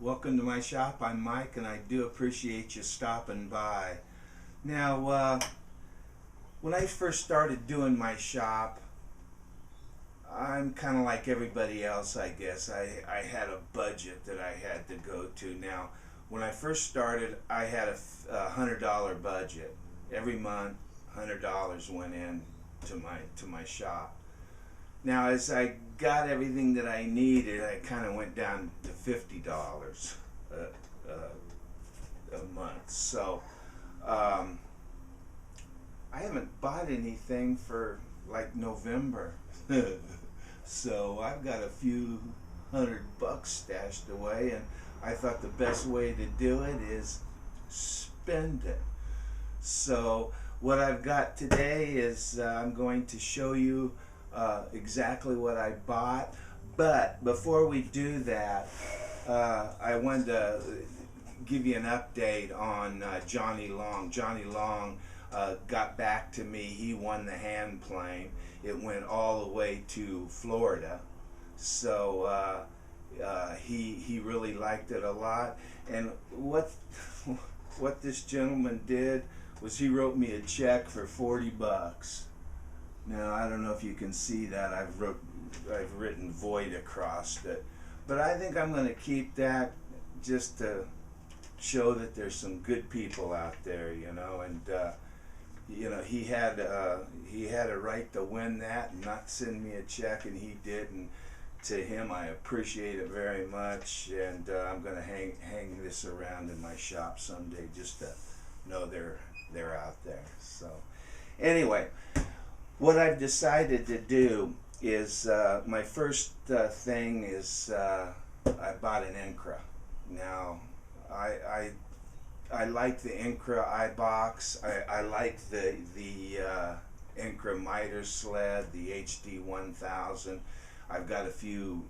Welcome to my shop. I'm Mike, and I do appreciate you stopping by. Now, when I first started doing my shop, I'm kind of like everybody else, I guess. I had a budget that I had to go to. Now, when I first started, I had a $100 budget. Every month, $100 went in to my shop. Now, as I got everything that I needed, I kind of went down to $50 a month. So I haven't bought anything for like November. So I've got a few $100 stashed away, and I thought the best way to do it is spend it. So what I've got today is I'm going to show you exactly what I bought. But before we do that, I wanted to give you an update on Johnny Long. Johnny Long got back to me. He won the hand plane. It went all the way to Florida. So he really liked it a lot. And what this gentleman did was he wrote me a check for $40. Now, I don't know if you can see that. I've written void across it, but I think I'm going to keep that just to show that there's some good people out there, you know. And he had a right to win that and not send me a check, and he did. And to him, I appreciate it very much. And I'm going to hang this around in my shop someday just to know they're out there. So anyway. What I've decided to do is my first thing is I bought an Incra. Now I like the Incra iBox. I like the Incra miter sled, the HD 1000. I've got a few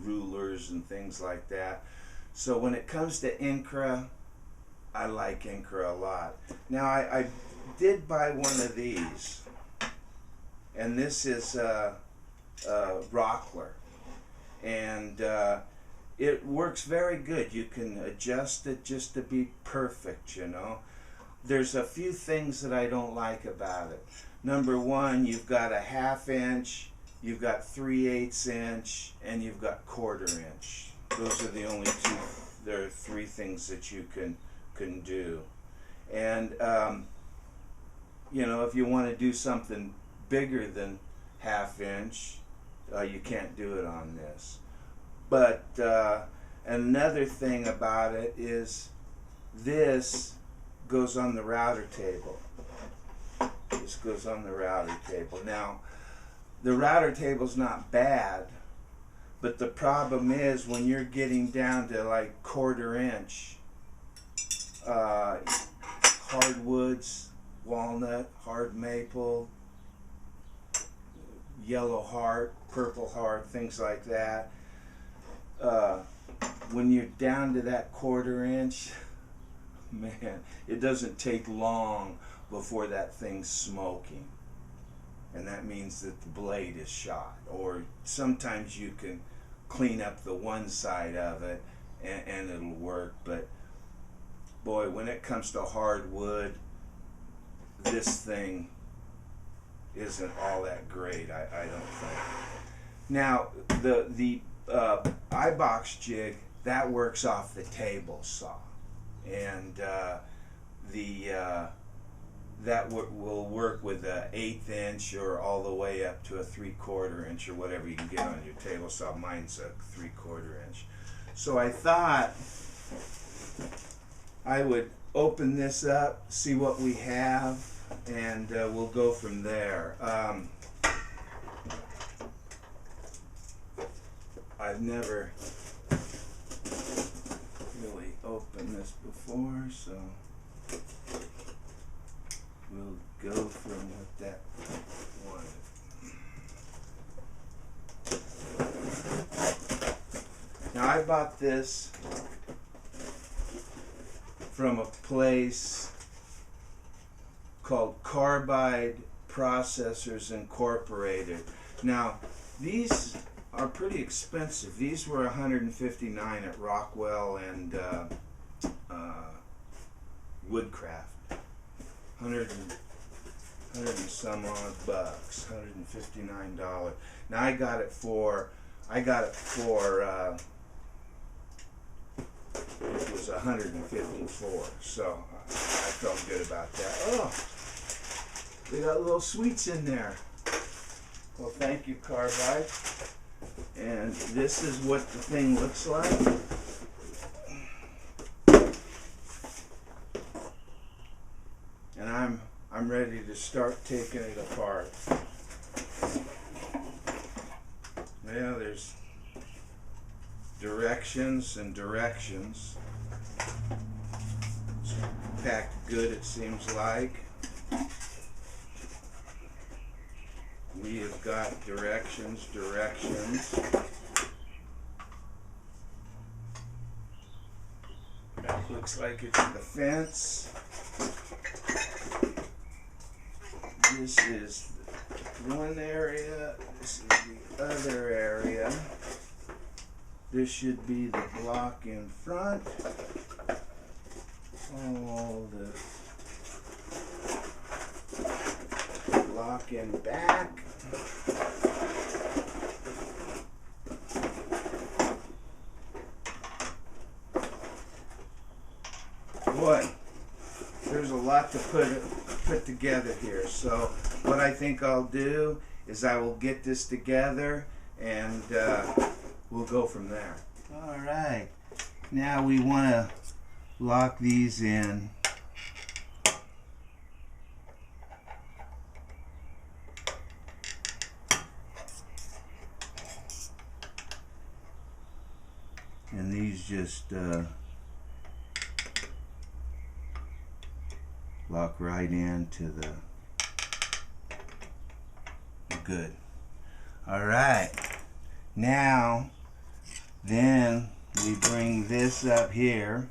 rulers and things like that. So when it comes to Incra, I like Incra a lot. Now I did buy one of these. And this is Rockler, and it works very good. You can adjust it just to be perfect, you know. There's a few things that I don't like about it. Number one, you've got a 1/2 inch, you've got 3/8 inch, and you've got 1/4 inch. Those are the only two. There are three things that you can do. And you know, if you want to do something bigger than 1/2 inch, you can't do it on this. But another thing about it is this goes on the router table. This goes on the router table. Now, the router table's not bad, but the problem is when you're getting down to like 1/4 inch hardwoods, walnut, hard maple, yellow heart, purple heart, things like that. When you're down to that 1/4 inch, man, it doesn't take long before that thing's smoking. And that means that the blade is shot. Or sometimes you can clean up the one side of it and it'll work. But boy, when it comes to hardwood, this thing isn't all that great, I don't think. Now, the iBox jig, that works off the table saw, and that will work with a 1/8 inch or all the way up to a 3/4 inch or whatever you can get on your table saw. Mine's a 3/4 inch. So I thought I would open this up, see what we have, and we'll go from there. I've never really opened this before, so we'll go from what that wanted. Now I bought this from a place called Carbide Processors Incorporated. Now, these are pretty expensive. These were $159 at Rockwell and Woodcraft. 100 and some odd bucks, $159. Now I got it for it was 154, so I felt good about that. Oh, we got little sweets in there. Well, thank you, Carbide. And this is what the thing looks like. And I'm ready to start taking it apart. Well, there's directions and directions. It's packed good, it seems like. We have got directions. That looks like it's the fence. This is one area, this is the other area. This should be the block in front. All the block in back. Boy, there's a lot to put together here. So what I think I'll do is I will get this together and we'll go from there. All right, now we want to lock these in. And these just lock right into the good. All right, now then we bring this up here,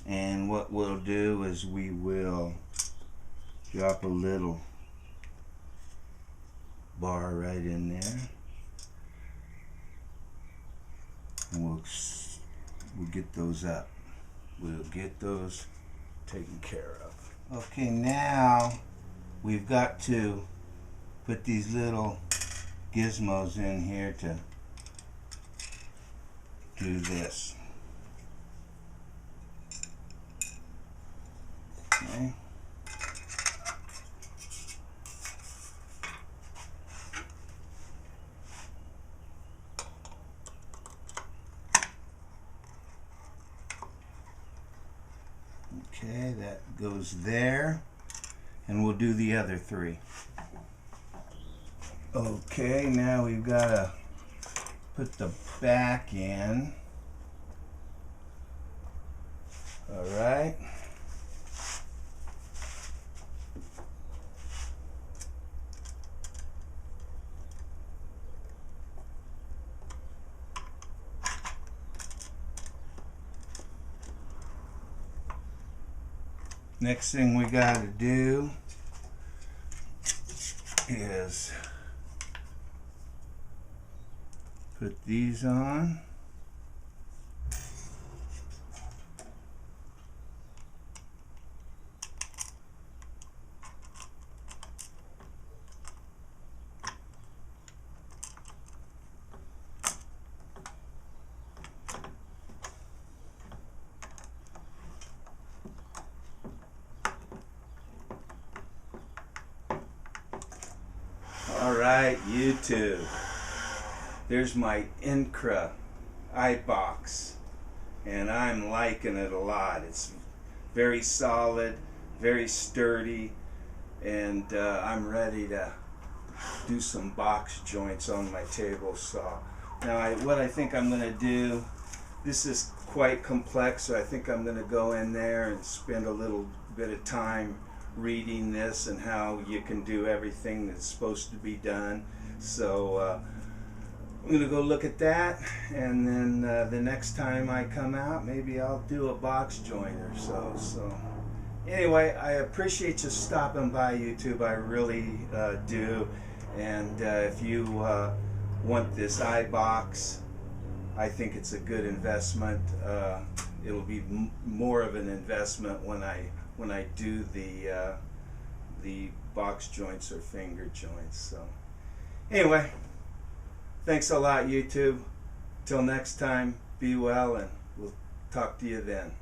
and what we'll do is we will drop a little bar right in there, and we'll get those up. We'll get those taken care of. Okay, now we've got to put these little gizmos in here to do this. Okay. Okay, that goes there, and we'll do the other three. Okay, now we've got to put the back in. All right. Next thing we got to do is put these on. Alright, YouTube, there's my Incra iBox, and I'm liking it a lot. It's very solid, very sturdy, and I'm ready to do some box joints on my table saw. Now what I think I'm going to do, this is quite complex, so I think I'm going to go in there and spend a little bit of time reading this and how you can do everything that's supposed to be done. So I'm going to go look at that, and then the next time I come out, maybe I'll do a box joint or so. So anyway, I appreciate you stopping by, YouTube. I really do. And if you want this eye box. I think it's a good investment. It'll be more of an investment when I do the box joints or finger joints. So anyway, thanks a lot, YouTube. Till next time, be well, and we'll talk to you then.